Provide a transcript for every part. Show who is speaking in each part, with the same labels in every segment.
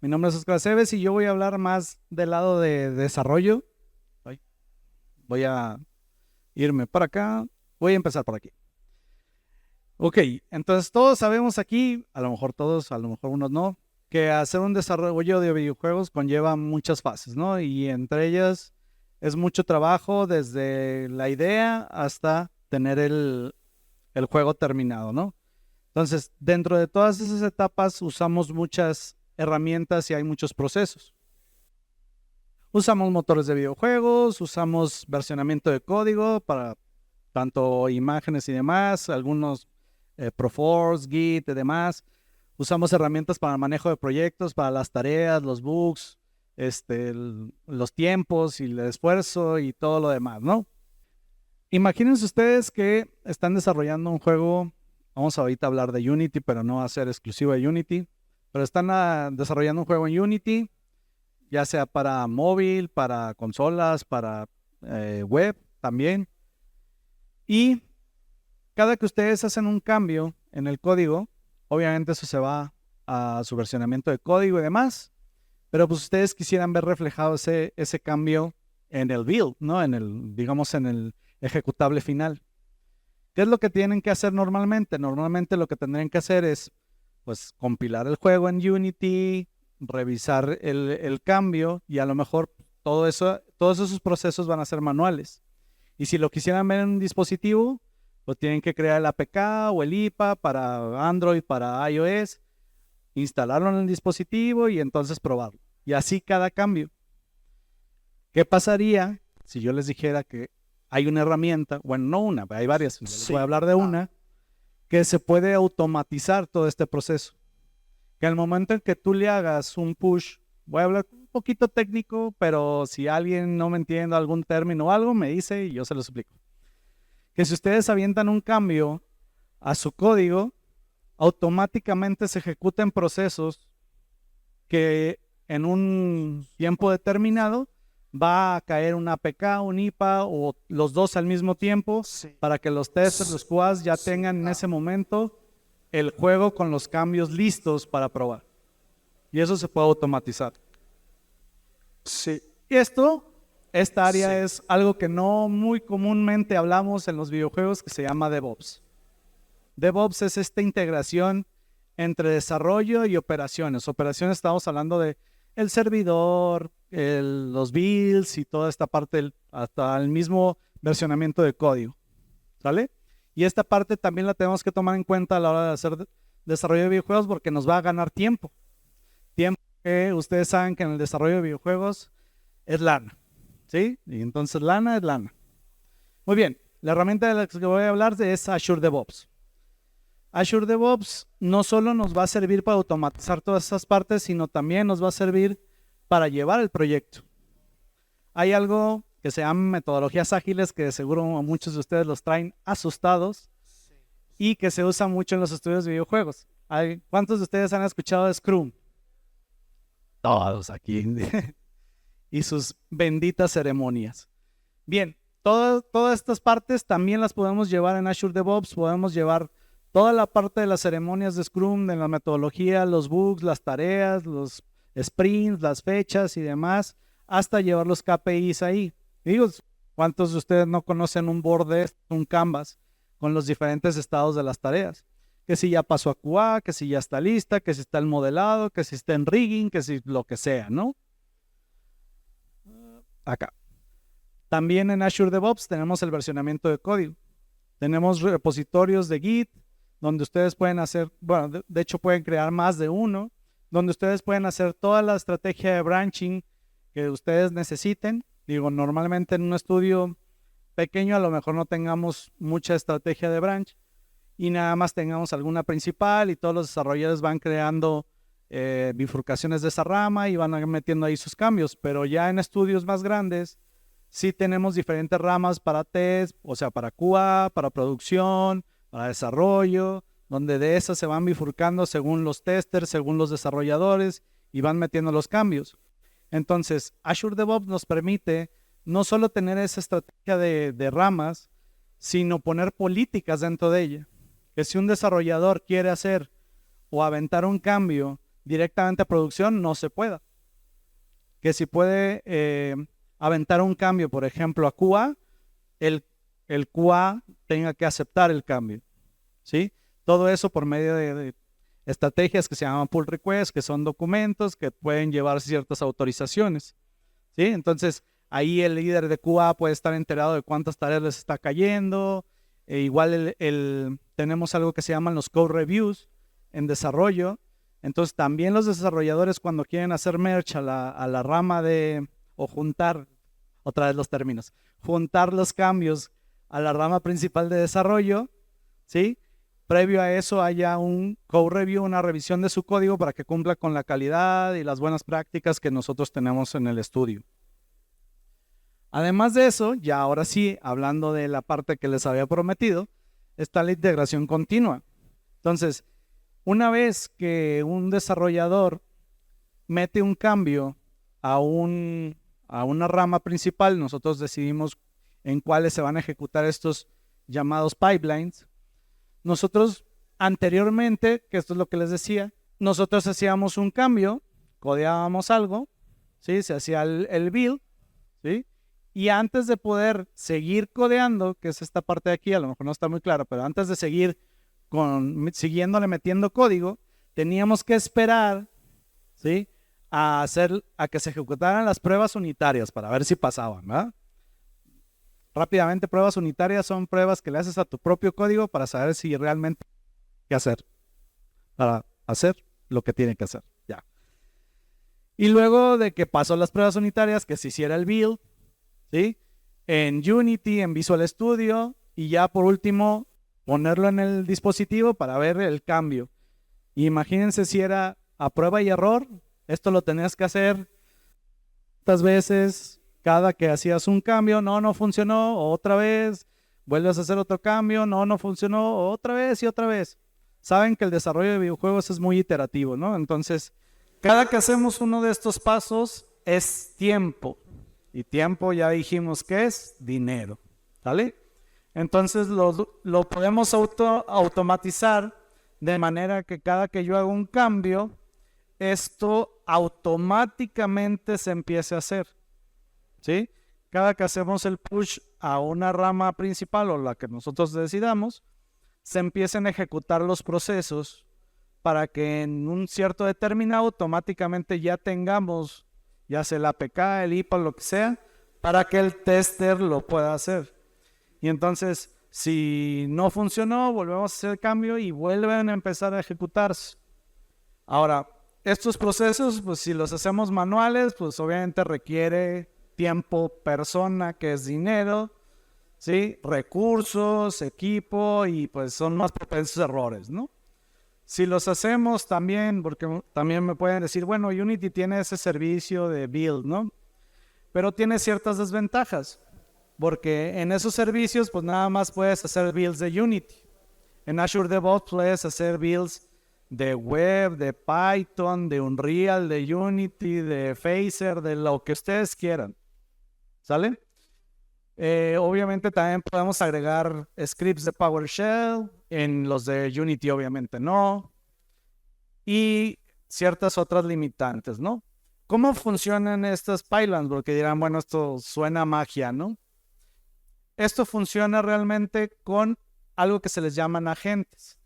Speaker 1: Mi nombre es Oscar Aceves y yo voy a hablar más del lado de desarrollo. Ay, voy a irme para acá. Voy a empezar por aquí. Ok, entonces todos sabemos aquí, a lo mejor todos, a lo mejor unos no, que hacer un desarrollo de videojuegos conlleva muchas fases, ¿no? Y entre ellas es mucho trabajo desde la idea hasta tener el juego terminado, ¿no? Entonces, dentro de todas esas etapas usamos muchas herramientas y hay muchos procesos. Usamos motores de videojuegos, usamos versionamiento de código para tanto imágenes y demás, algunos Proforce, Git y demás. Usamos herramientas para el manejo de proyectos, para las tareas, los bugs, los tiempos y el esfuerzo y todo lo demás, ¿no? Imagínense ustedes que están desarrollando un juego, vamos ahorita a hablar de Unity, pero no va a ser exclusivo de Unity, pero están desarrollando un juego en Unity, ya sea para móvil, para consolas, para web también. Y cada que ustedes hacen un cambio en el código, obviamente eso se va a su versionamiento de código y demás, pero pues ustedes quisieran ver reflejado ese cambio en el build, ¿no? Digamos, en el ejecutable final. ¿Qué es lo que tienen que hacer normalmente? Normalmente lo que tendrían que hacer es, pues, compilar el juego en Unity, revisar el cambio y a lo mejor todos esos procesos van a ser manuales. Y si lo quisieran ver en un dispositivo, pues tienen que crear el APK o el IPA para Android, para iOS, instalarlo en el dispositivo y entonces probarlo. Y así cada cambio. ¿Qué pasaría si yo les dijera que hay una herramienta, bueno, no una, hay varias, yo les voy a hablar de una, que se puede automatizar todo este proceso? Que al momento en que tú le hagas un push, voy a hablar un poquito técnico, pero si alguien no me entiende algún término o algo, me dice y yo se lo explico. Que si ustedes avientan un cambio a su código, automáticamente se ejecuten procesos que en un tiempo determinado va a caer un APK, un IPA o los dos al mismo tiempo para que los testers, los QAs ya tengan en ese momento el juego con los cambios listos para probar. Y eso se puede automatizar.
Speaker 2: Sí,
Speaker 1: Y esta área es algo que no muy comúnmente hablamos en los videojuegos, que se llama DevOps. DevOps es esta integración entre desarrollo y operaciones. Operaciones, estamos hablando de el servidor, los builds y toda esta parte, hasta el mismo versionamiento de código. ¿Sale? Y esta parte también la tenemos que tomar en cuenta a la hora de hacer desarrollo de videojuegos porque nos va a ganar tiempo. Tiempo que ustedes saben que en el desarrollo de videojuegos es lana. ¿Sí? Y entonces lana es lana. Muy bien, la herramienta de la que voy a hablar es Azure DevOps. Azure DevOps no solo nos va a servir para automatizar todas esas partes, sino también nos va a servir para llevar el proyecto. Hay algo que se llama metodologías ágiles, que de seguro muchos de ustedes los traen asustados y que se usa mucho en los estudios de videojuegos. ¿Cuántos de ustedes han escuchado de Scrum? Todos aquí. Y sus benditas ceremonias. Bien, todas estas partes también las podemos llevar en Azure DevOps, podemos llevar toda la parte de las ceremonias de Scrum, de la metodología, los bugs, las tareas, los sprints, las fechas y demás, hasta llevar los KPIs ahí. Digo, ¿cuántos de ustedes no conocen un board un Canvas con los diferentes estados de las tareas? Que si ya pasó a QA, que si ya está lista, que si está el modelado, que si está en rigging, que si lo que sea, ¿no? Acá. También en Azure DevOps tenemos el versionamiento de código. Tenemos repositorios de Git, donde ustedes pueden hacer, bueno, de hecho pueden crear más de uno, donde ustedes pueden hacer toda la estrategia de branching que ustedes necesiten. Digo, normalmente en un estudio pequeño a lo mejor no tengamos mucha estrategia de branch y nada más tengamos alguna principal y todos los desarrolladores van creando bifurcaciones de esa rama y van metiendo ahí sus cambios, pero ya en estudios más grandes sí tenemos diferentes ramas para test, o sea, para QA, para producción, para desarrollo, donde de esas se van bifurcando según los testers, según los desarrolladores y van metiendo los cambios. Entonces, Azure DevOps nos permite no solo tener esa estrategia de ramas, sino poner políticas dentro de ella. Que si un desarrollador quiere hacer o aventar un cambio directamente a producción no se pueda. Que si puede aventar un cambio, por ejemplo, a QA, el QA tenga que aceptar el cambio, ¿sí? Todo eso por medio de estrategias que se llaman pull requests, que son documentos que pueden llevar ciertas autorizaciones, ¿sí? Entonces, ahí el líder de QA puede estar enterado de cuántas tareas les está cayendo. Igual tenemos algo que se llaman los code reviews en desarrollo. Entonces, también los desarrolladores cuando quieren hacer merge a la rama o juntar, otra vez los términos, juntar los cambios a la rama principal de desarrollo, ¿sí? Previo a eso haya un code review, una revisión de su código para que cumpla con la calidad y las buenas prácticas que nosotros tenemos en el estudio. Además de eso, ya ahora sí, hablando de la parte que les había prometido, está la integración continua. Entonces, una vez que un desarrollador mete un cambio a una rama principal, nosotros decidimos en cuáles se van a ejecutar estos llamados pipelines. Nosotros anteriormente, que esto es lo que les decía, nosotros hacíamos un cambio, codeábamos algo, ¿sí? Se hacía el build, ¿sí? Y antes de poder seguir codeando, que es esta parte de aquí, a lo mejor no está muy claro, pero antes de seguir siguiéndole metiendo código, teníamos que esperar, ¿sí? A que se ejecutaran las pruebas unitarias para ver si pasaban, ¿verdad? Rápidamente, pruebas unitarias son pruebas que le haces a tu propio código para saber si realmente qué hacer, para hacer lo que tiene que hacer, ya. Y luego de que pasó las pruebas unitarias, que se hiciera el build, ¿sí? En Unity, en Visual Studio, y ya por último ponerlo en el dispositivo para ver el cambio. Y imagínense si era a prueba y error, esto lo tenías que hacer tantas veces, cada que hacías un cambio, no funcionó, otra vez, vuelves a hacer otro cambio, no funcionó, otra vez y otra vez. Saben que el desarrollo de videojuegos es muy iterativo, ¿no? Entonces, cada que hacemos uno de estos pasos es tiempo. Y tiempo ya dijimos que es dinero, ¿vale? Entonces lo podemos automatizar de manera que cada que yo hago un cambio, esto automáticamente se empiece a hacer, ¿sí? Cada que hacemos el push a una rama principal o la que nosotros decidamos, se empiecen a ejecutar los procesos para que en un cierto determinado automáticamente ya tengamos, ya sea el APK, el IPA, lo que sea, para que el tester lo pueda hacer. Y entonces, si no funcionó, volvemos a hacer el cambio y vuelven a empezar a ejecutarse. Ahora, estos procesos, pues si los hacemos manuales, pues obviamente requiere tiempo, persona, que es dinero, ¿sí? Recursos, equipo, y pues son más propensos a errores, ¿no? Si los hacemos también, porque también me pueden decir, bueno, Unity tiene ese servicio de build, ¿no? Pero tiene ciertas desventajas, porque en esos servicios, pues nada más puedes hacer builds de Unity. En Azure DevOps puedes hacer builds de web, de Python, de Unreal, de Unity, de Phaser, de lo que ustedes quieran. ¿Sale? Obviamente también podemos agregar scripts de PowerShell, en los de Unity obviamente no, y ciertas otras limitantes, ¿no? ¿Cómo funcionan estas pipelines? Porque dirán, bueno, esto suena a magia, ¿no? Esto funciona realmente con algo que se les llaman agentes.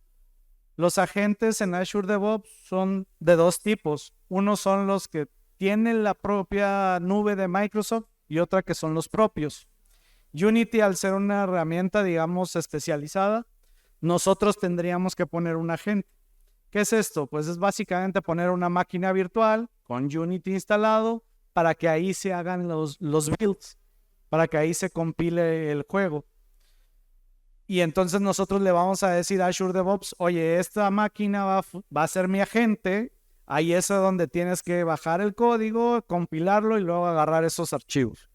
Speaker 1: Los agentes en Azure DevOps son de dos tipos. Uno son los que tienen la propia nube de Microsoft y otra que son los propios. Unity, al ser una herramienta, digamos, especializada, nosotros tendríamos que poner un agente. ¿Qué es esto? Pues es básicamente poner una máquina virtual con Unity instalado para que ahí se hagan los builds, para que ahí se compile el juego. Y entonces nosotros le vamos a decir a Azure DevOps, oye, esta máquina va a ser mi agente, ahí es donde tienes que bajar el código, compilarlo y luego agarrar esos archivos.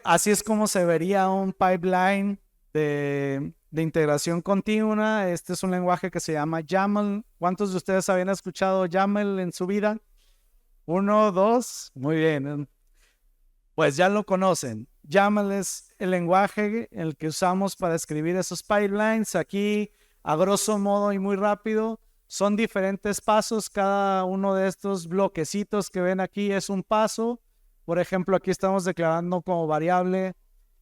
Speaker 1: Así es como se vería un pipeline de integración continua. Este es un lenguaje que se llama YAML. ¿Cuántos de ustedes habían escuchado YAML en su vida? 1, 2, muy bien. Pues ya lo conocen. YAML es el lenguaje el que usamos para escribir esos pipelines. Aquí, a grosso modo y muy rápido, son diferentes pasos. Cada uno de estos bloquecitos que ven aquí es un paso. Por ejemplo, aquí estamos declarando como variable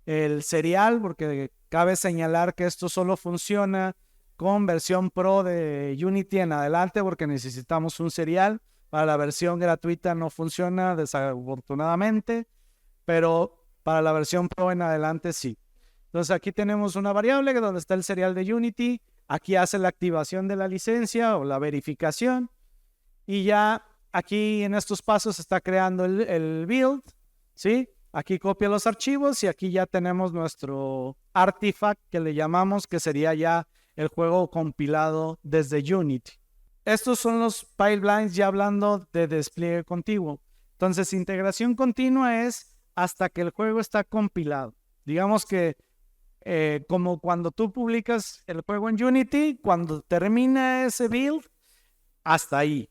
Speaker 1: el serial, porque cabe señalar que esto solo funciona con versión Pro de Unity en adelante, porque necesitamos un serial. Para la versión gratuita no funciona, desafortunadamente, pero para la versión Pro en adelante sí. Entonces aquí tenemos una variable donde está el serial de Unity. Aquí hace la activación de la licencia o la verificación. Y ya aquí en estos pasos está creando el build, ¿sí? Aquí copia los archivos y aquí ya tenemos nuestro artifact que le llamamos, que sería ya el juego compilado desde Unity. Estos son los pipelines ya hablando de despliegue continuo. Entonces, integración continua es hasta que el juego está compilado. Digamos que como cuando tú publicas el juego en Unity, cuando termina ese build, hasta ahí.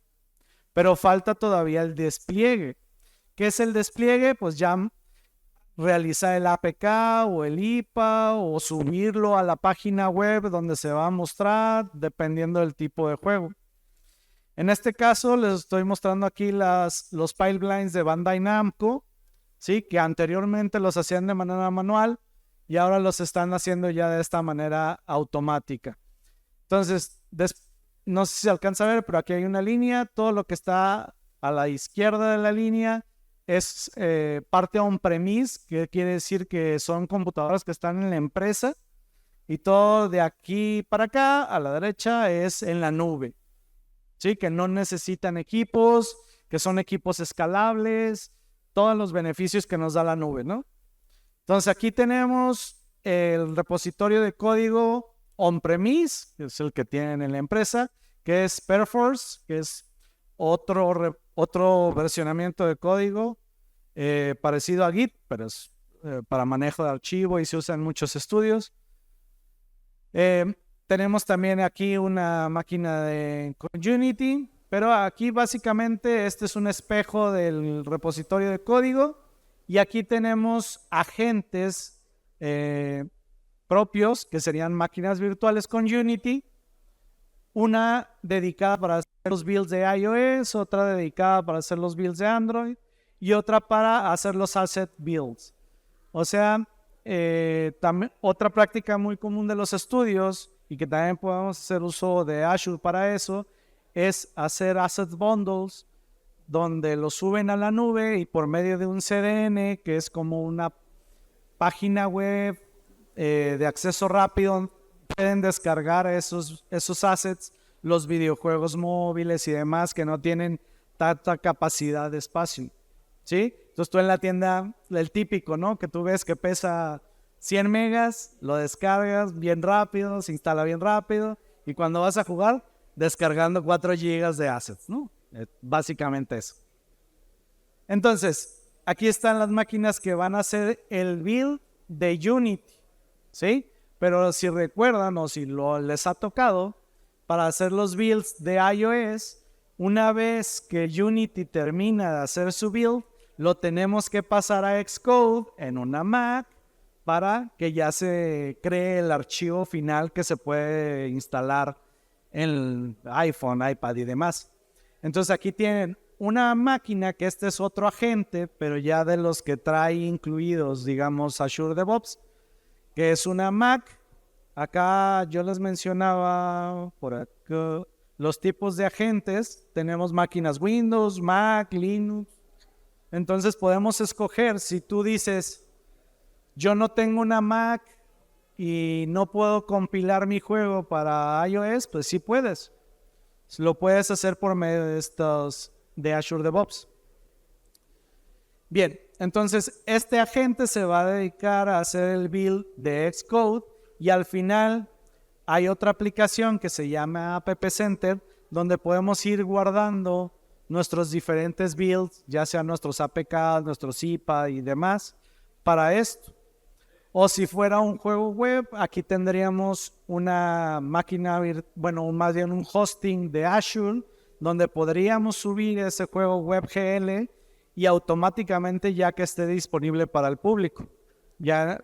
Speaker 1: Pero falta todavía el despliegue. ¿Qué es el despliegue? Pues ya realizar el APK o el IPA o subirlo a la página web donde se va a mostrar, dependiendo del tipo de juego. En este caso les estoy mostrando aquí los pipelines de Bandai Namco, ¿sí? Que anteriormente los hacían de manera manual y ahora los están haciendo ya de esta manera automática. Entonces, no sé si se alcanza a ver, pero aquí hay una línea. Todo lo que está a la izquierda de la línea es parte on-premise, que quiere decir que son computadoras que están en la empresa. Y todo de aquí para acá, a la derecha, es en la nube. ¿Sí? Que no necesitan equipos, que son equipos escalables, todos los beneficios que nos da la nube, ¿no? Entonces aquí tenemos el repositorio de código on-premise, que es el que tienen en la empresa, que es Perforce, que es otro versionamiento de código parecido a Git, pero es para manejo de archivo y se usa en muchos estudios. Tenemos también aquí una máquina con Unity, pero aquí básicamente este es un espejo del repositorio de código y aquí tenemos agentes propios que serían máquinas virtuales con Unity, una dedicada para hacer los builds de iOS, otra dedicada para hacer los builds de Android y otra para hacer los asset builds. O sea, otra práctica muy común de los estudios y que también podemos hacer uso de Azure para eso es hacer asset bundles donde los suben a la nube y por medio de un CDN, que es como una página web de acceso rápido, pueden descargar esos assets, los videojuegos móviles y demás que no tienen tanta capacidad de espacio, ¿sí? Entonces tú en la tienda, el típico, ¿no? Que tú ves que pesa 100 megas, lo descargas bien rápido, se instala bien rápido y cuando vas a jugar, descargando 4 gigas de assets, ¿no? Básicamente eso. Entonces, aquí están las máquinas que van a hacer el build de Unity, ¿sí? Pero si recuerdan o si les ha tocado, para hacer los builds de iOS, una vez que Unity termina de hacer su build, lo tenemos que pasar a Xcode en una Mac para que ya se cree el archivo final que se puede instalar en el iPhone, iPad y demás. Entonces aquí tienen una máquina que este es otro agente, pero ya de los que trae incluidos, digamos, Azure DevOps, que es una Mac. Acá yo les mencionaba por acá los tipos de agentes. Tenemos máquinas Windows, Mac, Linux. Entonces podemos escoger, si tú dices, yo no tengo una Mac y no puedo compilar mi juego para iOS, pues sí puedes. Lo puedes hacer por medio de estos de Azure DevOps. Bien, entonces este agente se va a dedicar a hacer el build de Xcode y al final hay otra aplicación que se llama App Center donde podemos ir guardando nuestros diferentes builds, ya sean nuestros APKs, nuestros IPA y demás, para esto. O si fuera un juego web, aquí tendríamos una máquina, más bien un hosting de Azure, donde podríamos subir ese juego WebGL y automáticamente ya que esté disponible para el público. Ya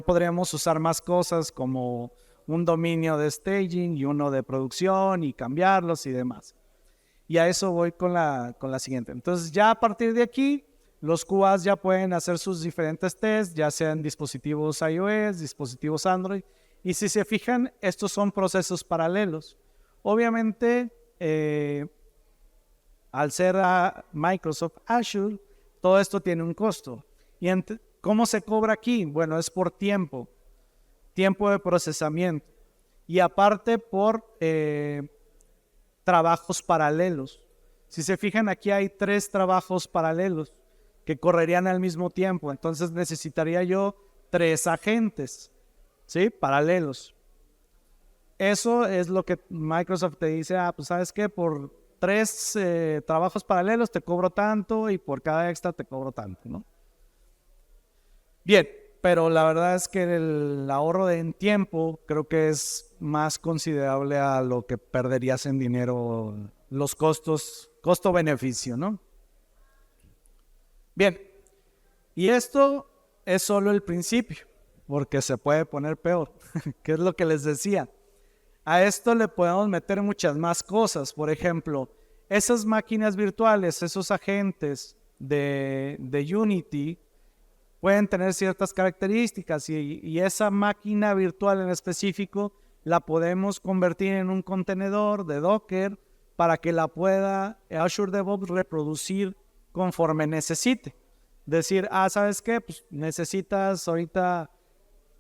Speaker 1: podríamos usar más cosas como un dominio de staging y uno de producción y cambiarlos y demás. Y a eso voy con la siguiente. Entonces ya a partir de aquí, los QAs ya pueden hacer sus diferentes tests, ya sean dispositivos iOS, dispositivos Android. Y si se fijan, estos son procesos paralelos. Obviamente, al ser a Microsoft Azure, todo esto tiene un costo. ¿Y cómo se cobra aquí? Bueno, es por tiempo de procesamiento. Y aparte por trabajos paralelos. Si se fijan, aquí hay 3 trabajos paralelos que correrían al mismo tiempo. Entonces necesitaría yo 3 agentes, ¿sí? Paralelos. Eso es lo que Microsoft te dice, pues ¿sabes qué? Por 3 trabajos paralelos te cobro tanto y por cada extra te cobro tanto, ¿no? Bien, pero la verdad es que el ahorro en tiempo creo que es más considerable a lo que perderías en dinero, los costos, costo-beneficio, ¿no? Bien, y esto es solo el principio, porque se puede poner peor, que es lo que les decía. A esto le podemos meter muchas más cosas. Por ejemplo, esas máquinas virtuales, esos agentes de Unity pueden tener ciertas características y esa máquina virtual en específico la podemos convertir en un contenedor de Docker para que la pueda Azure DevOps reproducir conforme necesite. Decir, ¿sabes qué? Pues necesitas ahorita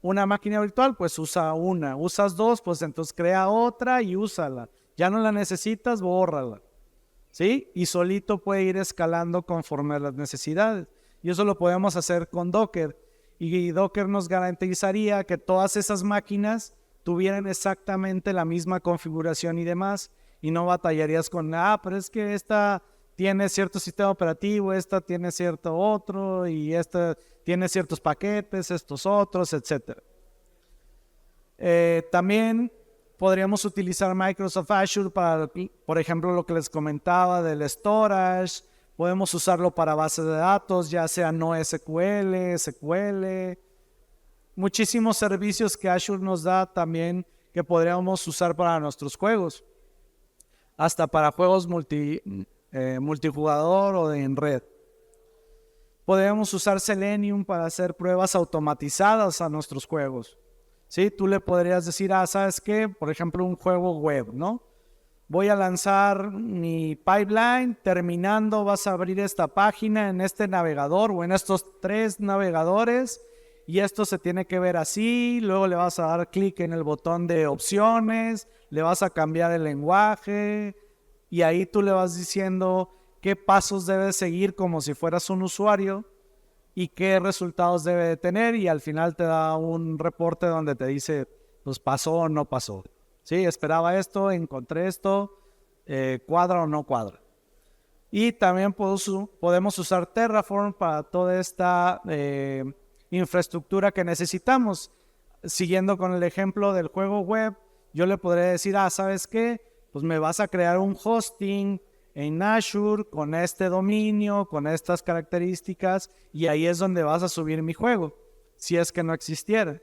Speaker 1: una máquina virtual, pues usa una. Usas 2, pues entonces crea otra y úsala. Ya no la necesitas, bórrala. ¿Sí? Y solito puede ir escalando conforme a las necesidades. Y eso lo podemos hacer con Docker. Y Docker nos garantizaría que todas esas máquinas tuvieran exactamente la misma configuración y demás. Y no batallarías con, pero es que esta tiene cierto sistema operativo, esta tiene cierto otro, y esta tiene ciertos paquetes, estos otros, etc. También podríamos utilizar Microsoft Azure para, por ejemplo, lo que les comentaba del storage. Podemos usarlo para bases de datos, ya sea NoSQL, SQL. Muchísimos servicios que Azure nos da también que podríamos usar para nuestros juegos. Hasta para juegos multijugador o en red. Podemos usar Selenium para hacer pruebas automatizadas a nuestros juegos. ¿Sí? Tú le podrías decir, ¿sabes qué? Por ejemplo, un juego web, ¿no? Voy a lanzar mi pipeline, terminando vas a abrir esta página en este navegador o en estos 3 navegadores y esto se tiene que ver así, luego le vas a dar clic en el botón de opciones, le vas a cambiar el lenguaje y ahí tú le vas diciendo qué pasos debes seguir como si fueras un usuario y qué resultados debe de tener y al final te da un reporte donde te dice, pues pasó o no pasó. Sí, esperaba esto, encontré esto, cuadra o no cuadra. Y también podemos usar Terraform para toda esta infraestructura que necesitamos. Siguiendo con el ejemplo del juego web, yo le podría decir, ¿sabes qué? Pues me vas a crear un hosting en Azure con este dominio, con estas características, y ahí es donde vas a subir mi juego, si es que no existiera.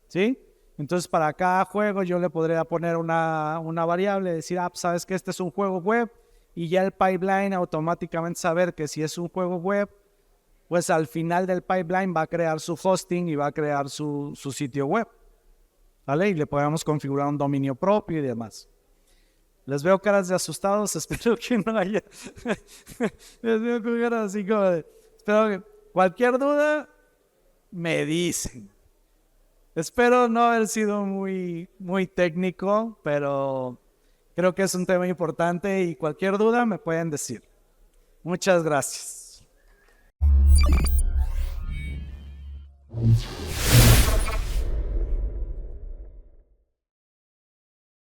Speaker 1: ¿Sí? Entonces para cada juego yo le podría poner una variable, decir, pues sabes que este es un juego web y ya el pipeline automáticamente saber que si es un juego web, pues al final del pipeline va a crear su hosting y va a crear su sitio web, ¿vale? Y le podemos configurar un dominio propio y demás. Les veo caras de asustados, espero que no haya. Les veo con caras así como de, espero que cualquier duda me dicen. Espero no haber sido muy técnico, pero creo que es un tema importante y cualquier duda me pueden decir. Muchas gracias.